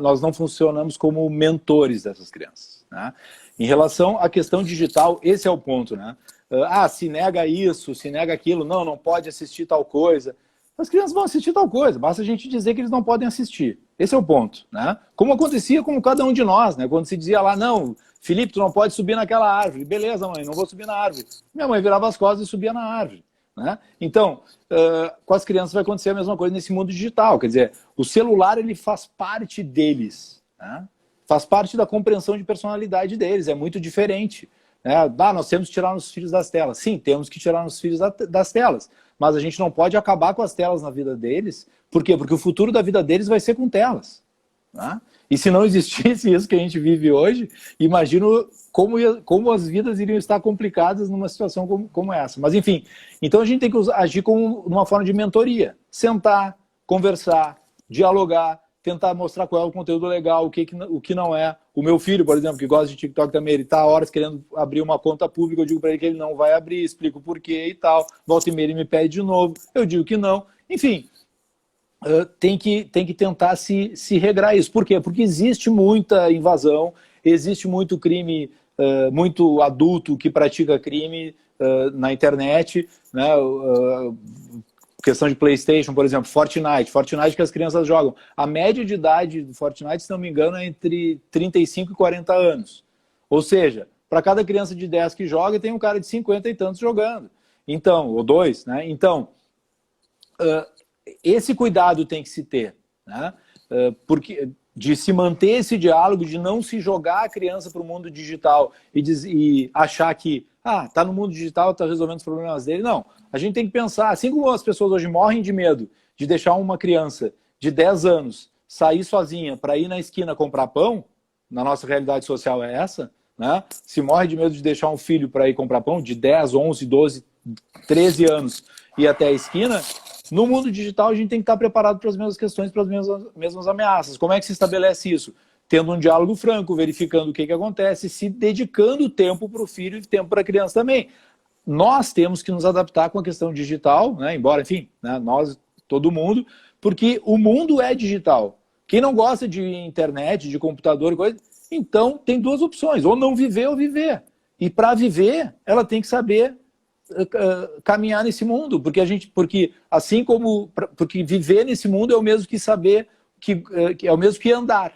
nós não funcionamos como mentores dessas crianças, né? Em relação à questão digital, esse é o ponto, né? Se nega isso, se nega aquilo, não pode assistir tal coisa. As crianças vão assistir tal coisa, basta a gente dizer que eles não podem assistir. Esse é o ponto, né? Como acontecia com cada um de nós, né? Quando se dizia lá, não, Felipe, tu não pode subir naquela árvore. Beleza, mãe, não vou subir na árvore. Minha mãe virava as costas e subia na árvore, né? Então, com as crianças vai acontecer a mesma coisa nesse mundo digital. Quer dizer, o celular ele faz parte deles, né? Faz parte da compreensão de personalidade deles, é muito diferente, né? Nós temos que tirar nossos filhos das telas. Sim, temos que tirar nossos filhos das telas. Mas a gente não pode acabar com as telas na vida deles. Por quê? Porque o futuro da vida deles vai ser com telas, né? E se não existisse isso que a gente vive hoje, imagino como as vidas iriam estar complicadas numa situação como essa. Mas enfim, então a gente tem que agir como uma forma de mentoria. Sentar, conversar, dialogar, tentar mostrar qual é o conteúdo legal, o que não é. O meu filho, por exemplo, que gosta de TikTok também, ele está há horas querendo abrir uma conta pública, eu digo para ele que ele não vai abrir, explico o porquê e tal. Volta e meia ele me pede de novo, eu digo que não. Enfim, tem que tentar se regrar isso. Por quê? Porque existe muita invasão, existe muito crime, muito adulto que pratica crime na internet, né? Questão de PlayStation, por exemplo, Fortnite que as crianças jogam. A média de idade do Fortnite, se não me engano, é entre 35 e 40 anos. Ou seja, para cada criança de 10 que joga, tem um cara de 50 e tantos jogando. Então, ou dois, né? Então, esse cuidado tem que se ter, né? Porque de se manter esse diálogo, de não se jogar a criança para o mundo digital e achar que tá no mundo digital, tá resolvendo os problemas dele. Não, a gente tem que pensar, assim como as pessoas hoje morrem de medo de deixar uma criança de 10 anos sair sozinha para ir na esquina comprar pão, na nossa realidade social é essa, né? Se morre de medo de deixar um filho para ir comprar pão de 10, 11, 12, 13 anos e ir até a esquina, no mundo digital a gente tem que estar preparado para as mesmas questões, para as mesmas ameaças. Como é que se estabelece isso? Tendo um diálogo franco, verificando o que acontece, se dedicando tempo para o filho e tempo para a criança também. Nós temos que nos adaptar com a questão digital, né? Embora, enfim, né? Nós, todo mundo, porque o mundo é digital. Quem não gosta de internet, de computador, coisa, então tem duas opções, ou não viver ou viver. E para viver, ela tem que saber caminhar nesse mundo, porque assim como porque viver nesse mundo é o mesmo que saber que é o mesmo que andar.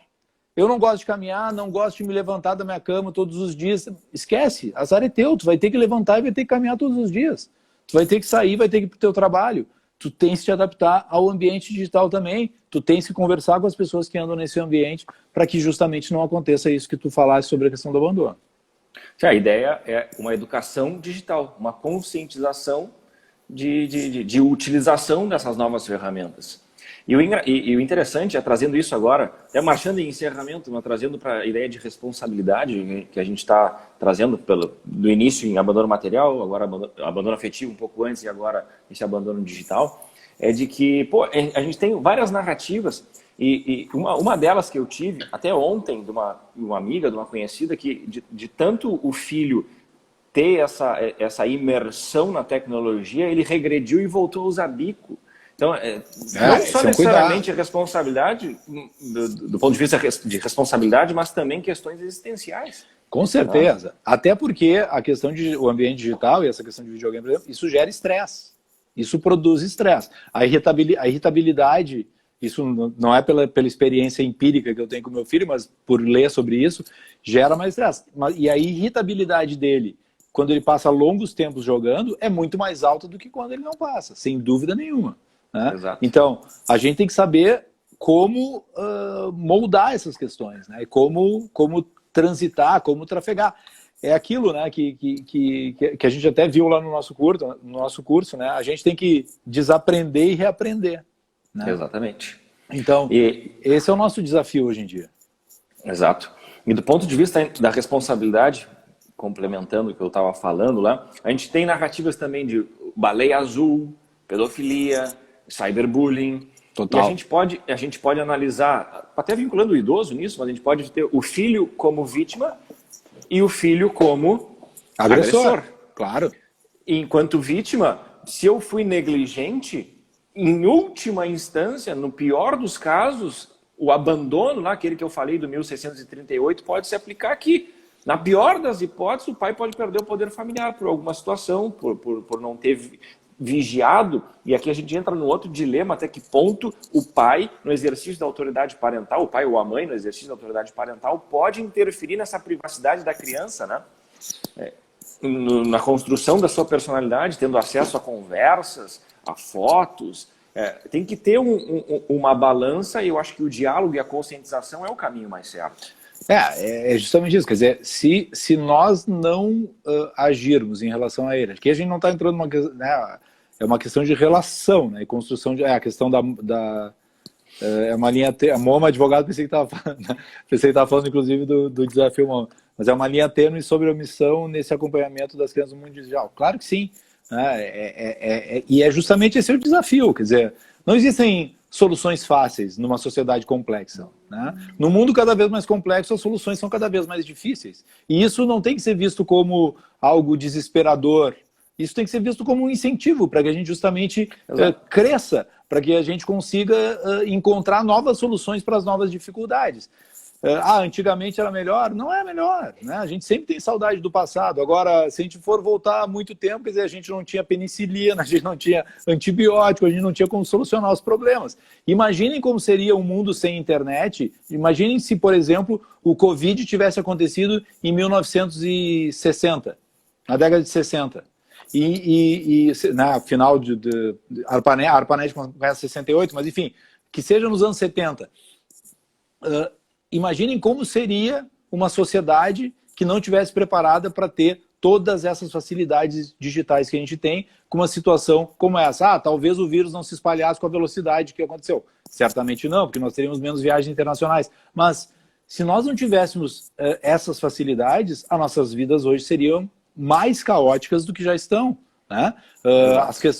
Eu não gosto de caminhar, não gosto de me levantar da minha cama todos os dias. Esquece, azar é teu, tu vai ter que levantar e vai ter que caminhar todos os dias. Tu vai ter que sair, vai ter que ir pro teu trabalho. Tu tens que te adaptar ao ambiente digital também. Tu tens que conversar com as pessoas que andam nesse ambiente para que justamente não aconteça isso que tu falaste sobre a questão do abandono. A ideia é uma educação digital, uma conscientização de utilização dessas novas ferramentas. E o interessante é, trazendo isso agora, até marchando em encerramento, mas trazendo para a ideia de responsabilidade que a gente está trazendo do início em abandono material, agora abandono afetivo um pouco antes e agora esse abandono digital, é de que a gente tem várias narrativas e uma delas que eu tive até ontem de uma amiga, de uma conhecida, que de tanto o filho ter essa imersão na tecnologia, ele regrediu e voltou a usar bico. Então, não só necessariamente responsabilidade, do ponto de vista de responsabilidade, mas também questões existenciais. Com certeza. Até porque a questão o ambiente digital e essa questão de videogame, por exemplo, isso gera estresse. Isso produz estresse. A irritabilidade, isso não é pela experiência empírica que eu tenho com meu filho, mas por ler sobre isso, gera mais estresse. E a irritabilidade dele, quando ele passa longos tempos jogando, é muito mais alta do que quando ele não passa, sem dúvida nenhuma. Né? Então, a gente tem que saber como moldar essas questões, né? E como transitar, como trafegar. É aquilo, né, que a gente até viu lá no nosso curso, né? A gente tem que desaprender e reaprender. Né? Exatamente. Então, esse é o nosso desafio hoje em dia. Exato. E do ponto de vista da responsabilidade, complementando o que eu estava falando lá, a gente tem narrativas também de baleia azul, pedofilia, cyberbullying. Total. E a gente pode analisar, até vinculando o idoso nisso, mas a gente pode ter o filho como vítima e o filho como agressor. Claro. Enquanto vítima, se eu fui negligente, em última instância, no pior dos casos, o abandono, lá, aquele que eu falei do 1638, pode se aplicar aqui. Na pior das hipóteses, o pai pode perder o poder familiar por alguma situação, por não ter vigiado, e aqui a gente entra no outro dilema, até que ponto o pai, no exercício da autoridade parental, o pai ou a mãe, no exercício da autoridade parental, pode interferir nessa privacidade da criança, né? Na construção da sua personalidade, tendo acesso a conversas, a fotos. Tem que ter uma balança, e eu acho que o diálogo e a conscientização é o caminho mais certo. É justamente isso, quer dizer, se nós não agirmos em relação a ele, aqui a gente não está entrando numa, né, é uma questão de relação, né, e construção de, a questão é uma linha, a Moma, advogado, pensei que estava falando inclusive do desafio Moma, mas é uma linha tênue sobre a omissão nesse acompanhamento das crianças no mundo digital, claro que sim, né, e é justamente esse o desafio, quer dizer, não existem soluções fáceis numa sociedade complexa. Né? No mundo cada vez mais complexo, as soluções são cada vez mais difíceis. E isso não tem que ser visto como algo desesperador. Isso tem que ser visto como um incentivo para que a gente justamente cresça, para que a gente consiga encontrar novas soluções para as novas dificuldades. Antigamente era melhor? Não é melhor. Né? A gente sempre tem saudade do passado. Agora, se a gente for voltar há muito tempo, quer dizer, a gente não tinha penicilina, a gente não tinha antibiótico, a gente não tinha como solucionar os problemas. Imaginem como seria um mundo sem internet. Imaginem se, por exemplo, o Covid tivesse acontecido em 1960, na década de 60. E na final de ARPANET começa 68, mas enfim, que seja nos anos 70. Imaginem como seria uma sociedade que não tivesse preparada para ter todas essas facilidades digitais que a gente tem com uma situação como essa. Talvez o vírus não se espalhasse com a velocidade que aconteceu. Certamente não, porque nós teríamos menos viagens internacionais. Mas se nós não tivéssemos essas facilidades, as nossas vidas hoje seriam mais caóticas do que já estão. Né?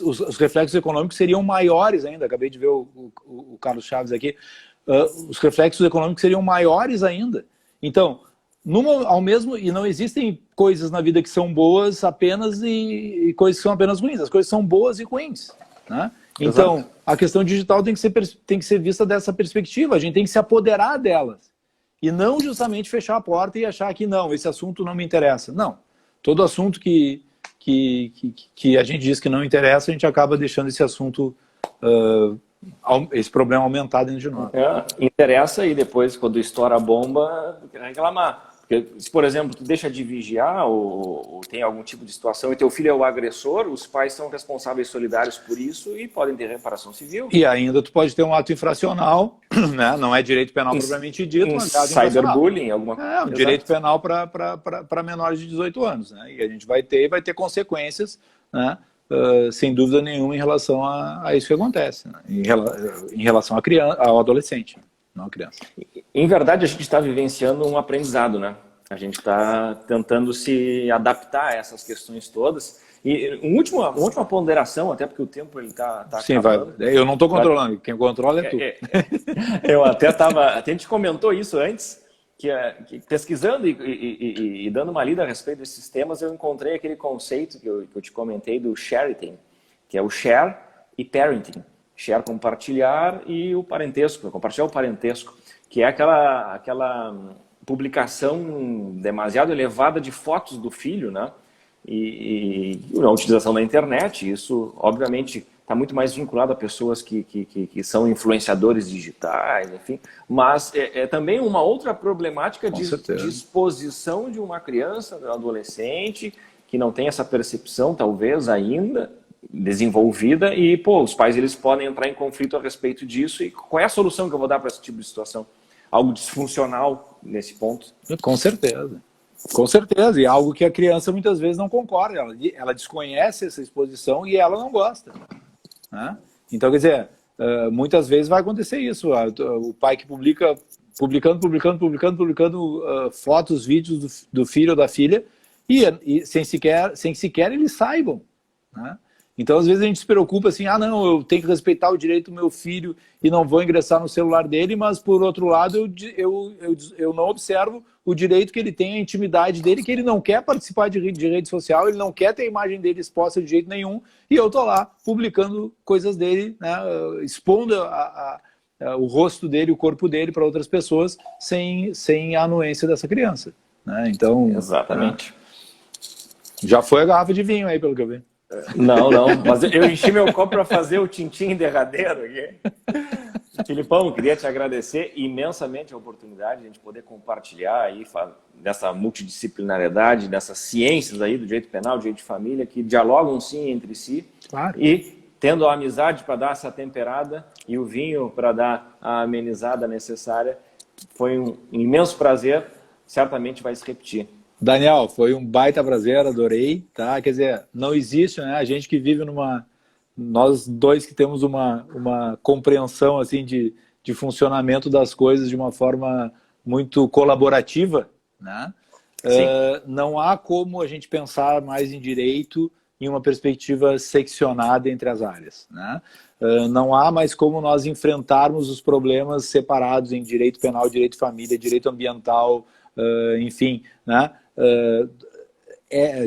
Os reflexos econômicos seriam maiores ainda. Acabei de ver o Carlos Chaves aqui. Os reflexos econômicos seriam maiores ainda. Então, e não existem coisas na vida que são boas apenas e coisas que são apenas ruins. As coisas são boas e ruins. Né? Então, a questão digital tem que ser vista dessa perspectiva. A gente tem que se apoderar delas. E não justamente fechar a porta e achar que não, esse assunto não me interessa. Não. Todo assunto que a gente diz que não interessa, a gente acaba deixando esse assunto esse problema aumentar dentro de nós. Interessa e depois, quando estoura a bomba, reclamar. Porque se, por exemplo, tu deixa de vigiar ou tem algum tipo de situação e teu filho é o agressor, os pais são responsáveis solidários por isso e podem ter reparação civil. E ainda tu pode ter um ato infracional, né? Não é direito penal propriamente dito, mas cyberbullying, alguma coisa. Um direito penal para menores de 18 anos, né? E a gente vai ter consequências, né? Sem dúvida nenhuma em relação a isso que acontece, né? Em relação à criança, ao adolescente, não à criança. Em verdade, a gente está vivenciando um aprendizado, né? A gente está tentando se adaptar a essas questões todas. E uma última ponderação, até porque o tempo ele está Sim, acabando. Eu não estou controlando, quem controla é tu. Eu até a gente comentou isso antes, que pesquisando e dando uma lida a respeito desses temas, eu encontrei aquele conceito que eu te comentei do sharing, que é o share e parenting. Share, compartilhar, e o parentesco, compartilhar o parentesco, que é aquela publicação demasiado elevada de fotos do filho, né? E a utilização da internet. Isso, obviamente, está muito mais vinculado a pessoas que são influenciadores digitais, enfim. Mas é também uma outra problemática de exposição de uma criança, de um adolescente, que não tem essa percepção, talvez, ainda desenvolvida, e, os pais eles podem entrar em conflito a respeito disso. E qual é a solução que eu vou dar para esse tipo de situação? Algo disfuncional nesse ponto? Com certeza. Com certeza, e algo que a criança muitas vezes não concorda, ela desconhece essa exposição e ela não gosta, né? Então, quer dizer, muitas vezes vai acontecer isso, o pai que publicando fotos, vídeos do filho ou da filha, e sem sequer eles saibam, né? Então, às vezes a gente se preocupa assim, não, eu tenho que respeitar o direito do meu filho e não vou ingressar no celular dele, mas, por outro lado, eu não observo o direito que ele tem, a intimidade dele, que ele não quer participar de rede social, ele não quer ter a imagem dele exposta de jeito nenhum, e eu tô lá publicando coisas dele, né, expondo o rosto dele, o corpo dele para outras pessoas, sem a anuência dessa criança, né? Então, exatamente. Já foi a garrafa de vinho aí, pelo que eu vi. Não, mas eu enchi meu copo para fazer o tintim derradeiro aqui. Filipão, queria te agradecer imensamente a oportunidade de a gente poder compartilhar aí dessa multidisciplinariedade, dessas ciências aí do direito penal, do direito de família, que dialogam sim entre si. Claro. E tendo a amizade para dar essa temperada e o vinho para dar a amenizada necessária, foi um imenso prazer, certamente vai se repetir. Daniel, foi um baita prazer, adorei, tá? Quer dizer, não existe, né? A gente que vive nós dois que temos uma compreensão assim de funcionamento das coisas de uma forma muito colaborativa, né? Não há como a gente pensar mais em direito em uma perspectiva seccionada entre as áreas, né? Não há mais como nós enfrentarmos os problemas separados em direito penal, direito de família, direito ambiental, enfim, né?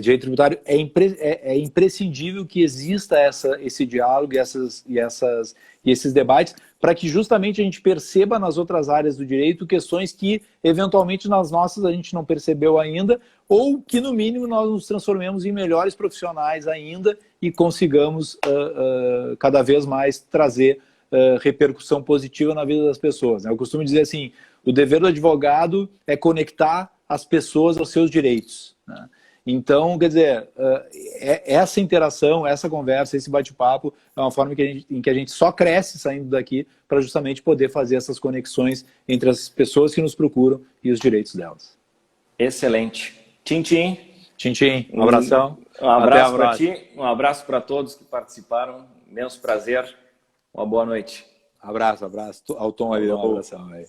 Direito tributário é imprescindível que exista esse diálogo e esses debates para que justamente a gente perceba nas outras áreas do direito questões que eventualmente nas nossas a gente não percebeu ainda, ou que no mínimo nós nos transformemos em melhores profissionais ainda e consigamos cada vez mais trazer repercussão positiva na vida das pessoas, né? Eu costumo dizer assim, o dever do advogado é conectar as pessoas aos seus direitos, né? Então, quer dizer, essa interação, essa conversa, esse bate-papo é uma forma em que a gente só cresce saindo daqui para justamente poder fazer essas conexões entre as pessoas que nos procuram e os direitos delas. Excelente. Tchim, tchim. Um abração. Um abraço para ti, um abraço para todos que participaram. Imenso prazer. Uma boa noite. Abraço ao Tom aí. Um abração aí.